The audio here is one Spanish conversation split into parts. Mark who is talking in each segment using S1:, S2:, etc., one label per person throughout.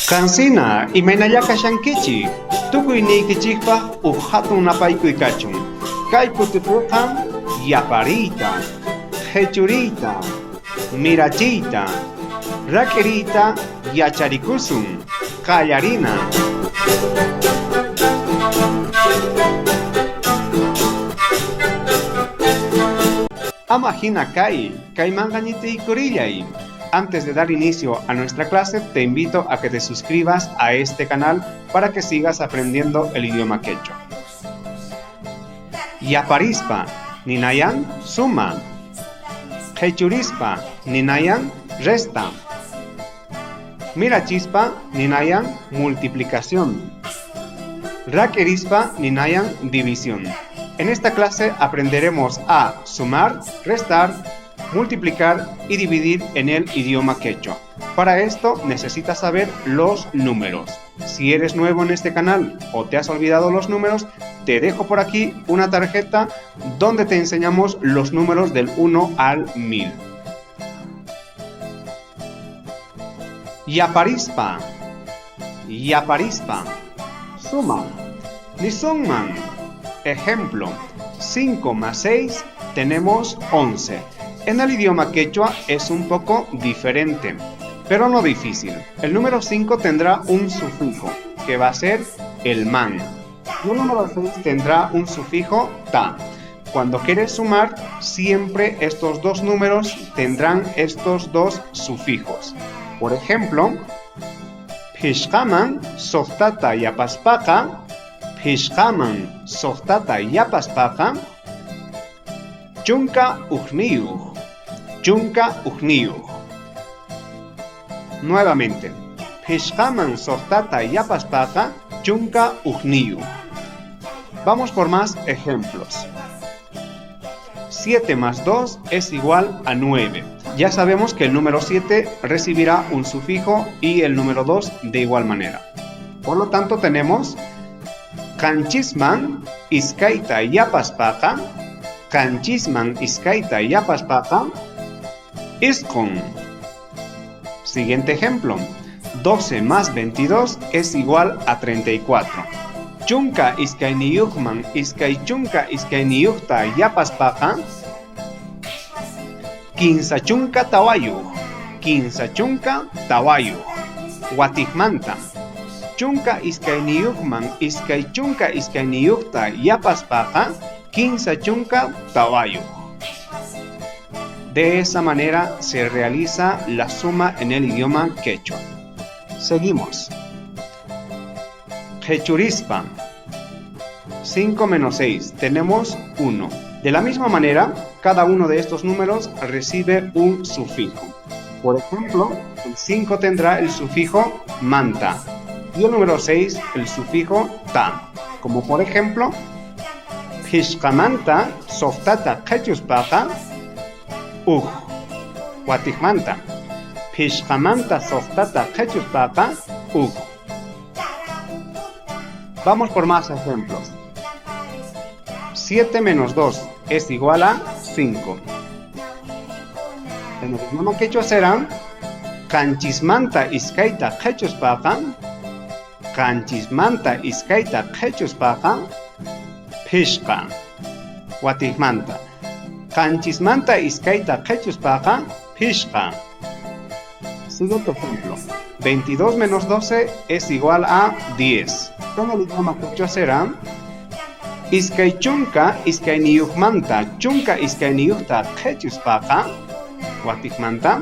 S1: Kansina imaynallaka shankichik tukuyniykichispa hatun napaykuy kachun. Kay kutipuqa yapariyta, qhechuriyta, mirachiyta, rak'iriyta yacharikusun, qallarina. Ama hina kaymanqa ñitikurillay. Antes de dar inicio a nuestra clase, te invito a que te suscribas a este canal para que sigas aprendiendo el idioma quechua. Yaparispa ninayan suma, qhechurispa ninayan resta, mirachispa ninayan multiplicación, rak'erispa ninayan división. En esta clase aprenderemos a sumar, restar, multiplicar y dividir en el idioma quechua. Para esto necesitas saber los números. Si eres nuevo en este canal o te has olvidado los números, te dejo por aquí una tarjeta donde te enseñamos los números del 1 al 1000. Yaparispa, yaparispa, suma, nisungman. Ejemplo, 5 más 6 tenemos 11. En el idioma quechua es un poco diferente, pero no difícil. El número 5 tendrá un sufijo, que va a ser el man. Y el número 6 tendrá un sufijo ta. Cuando quieres sumar, siempre estos dos números tendrán estos dos sufijos. Por ejemplo, pishqaman softata yapaspaka, pishqaman softata yapaspaka, chunka uqniyuq, chunka uqniyuq. Nuevamente, pishqaman softata yapaspaka, chunka uqniyuq. Vamos por más ejemplos. 7 más 2 es igual a 9. Ya sabemos que el número 7 recibirá un sufijo y el número 2 de igual manera. Por lo tanto tenemos qanchisman iskayta yapaspaka, qanchisman iskayta yapaspaka, isqun. Siguiente ejemplo. 12 más 22 es igual a 34. Chunka iskayniyuqman iskaychunka iskayniyuqta yapaspaka, quinsa chunka tawayuq, quinsa chunka tawayuq. Watijmanta. Chunka iskayniyuqman iskaychunka iskayniyuqta yapaspaka, quinsa chunka tawayuq. De esa manera se realiza la suma en el idioma quechua. Seguimos. Qhechurispa. 5 menos 6. Tenemos 1. De la misma manera, cada uno de estos números recibe un sufijo. Por ejemplo, el 5 tendrá el sufijo manta y el número 6 el sufijo ta. Como por ejemplo, pishqamanta softata qhechuspaka, watijmanta. Pishqamanta softata qhechuspaka, Vamos por más ejemplos. 7 menos 2 es igual a 5. En el idioma quechua serán qanchismanta iskayta qhechuspaka, qanchismanta iskayta qhechuspaka, pishqa. Watijmanta. Qanchismanta iskayta qhechuspaka, pishqa. Siguiente ejemplo. 22 menos 12 es igual a 10. En el idioma quechua será iskaychunka iskayniyuqmanta chunka iskayniyuqta qhechuspaka, watijmanta.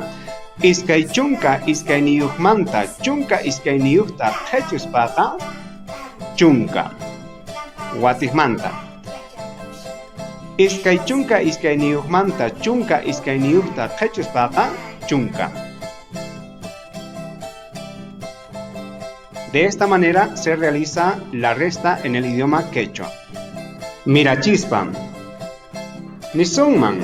S1: Iskaychunka iskayniyuqmanta chunka iskayniyuqta qhechuspaka, chunka. Watijmanta. Iskaychunka iskayniyuqmanta chunka iskayniyuqta qhechuspaka, chunka. De esta manera se realiza la resta en el idioma quechua. Mirachispa. Nisungman.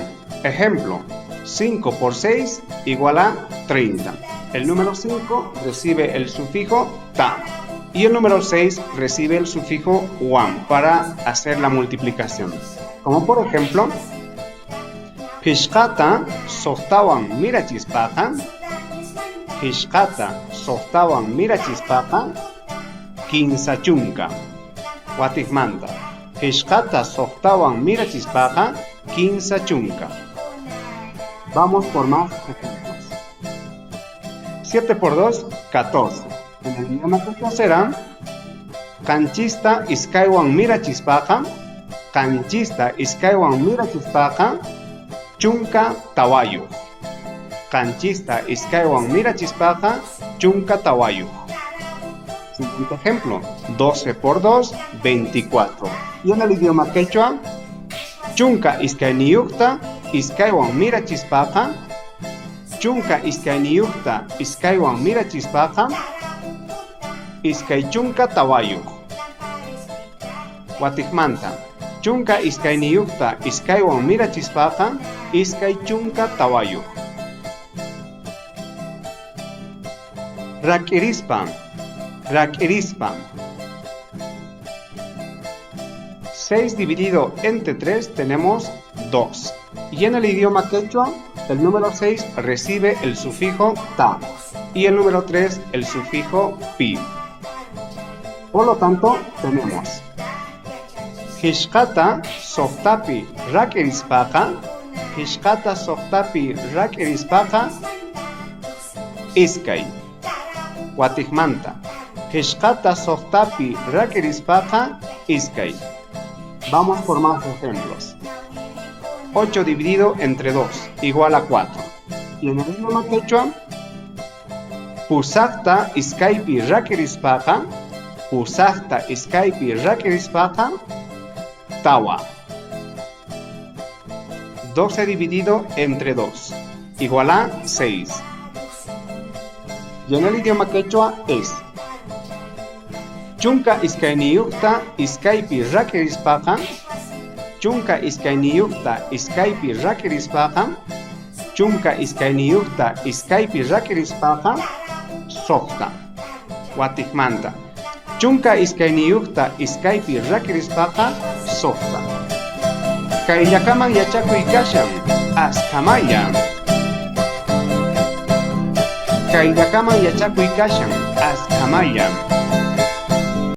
S1: Ejemplo. 5 por 6 igual a 30. El número 5 recibe el sufijo ta y el número 6 recibe el sufijo wan para hacer la multiplicación. Como por ejemplo, pishqata softawan mirachispaka, Hishkata soqtawan mirachispaqa kinsa chunka. Watikmanta. Hishkata soqtawan mirachispaqa kinsa chunka. Vamos por más ejemplos. 7 por 2, 14. En el idioma quechua será Kanchista iskaywan mirachispaqa, kanchista iskaywan mirachispaqa, chunka tawayuq. Kanchista iskaywan mirachispaqa, chunka tawayuq. Siguiente ejemplo, 12 por 2, 24. Y en el idioma quechua, chunka iskayniyuqta iskaywan mirachispaqa, chunka iskayniyuqta iskaywan mirachispaqa, iskay chunka tawayuq. Watikmanta. Chunka iskayniyuqta iskaywan mirachispaqa, iskay chunka tawayuq. Rak'irispan. Rak'irispan. 6 dividido entre 3 tenemos 2. Y en el idioma quechua, el número 6 recibe el sufijo ta y el número 3 el sufijo pi. Por lo tanto, tenemos Hishkata soqtapi rak'irispaqa, Hishkata soqtapi rak'irispaqa, iskay. Watikmanta. Hishkata soqtapi rak'irispaqa, iskay. Vamos por más ejemplos. 8 dividido entre 2 igual a 4. Y en el idioma quechua, pusaqta iskaypi rak'irispaqa, pusaqta iskaypi rak'irispaqa, tawa. 12 dividido entre 2 igual a 6. Y en el idioma quechua es chunka iskayniyuqta iskaypi rak'irispaqa, chunka iskayniyuqta iskaypi rak'irispaqa, chunka iskayniyuqta iskaypi rak'irispaqa, soqta. Watikmanta. Chunka iskayniyuqta iskaypi rak'irispaqa, soqta. Kayllakaman yachakuy kashan, askamaya. Kayllakaman yachakuy kashan, askamaya.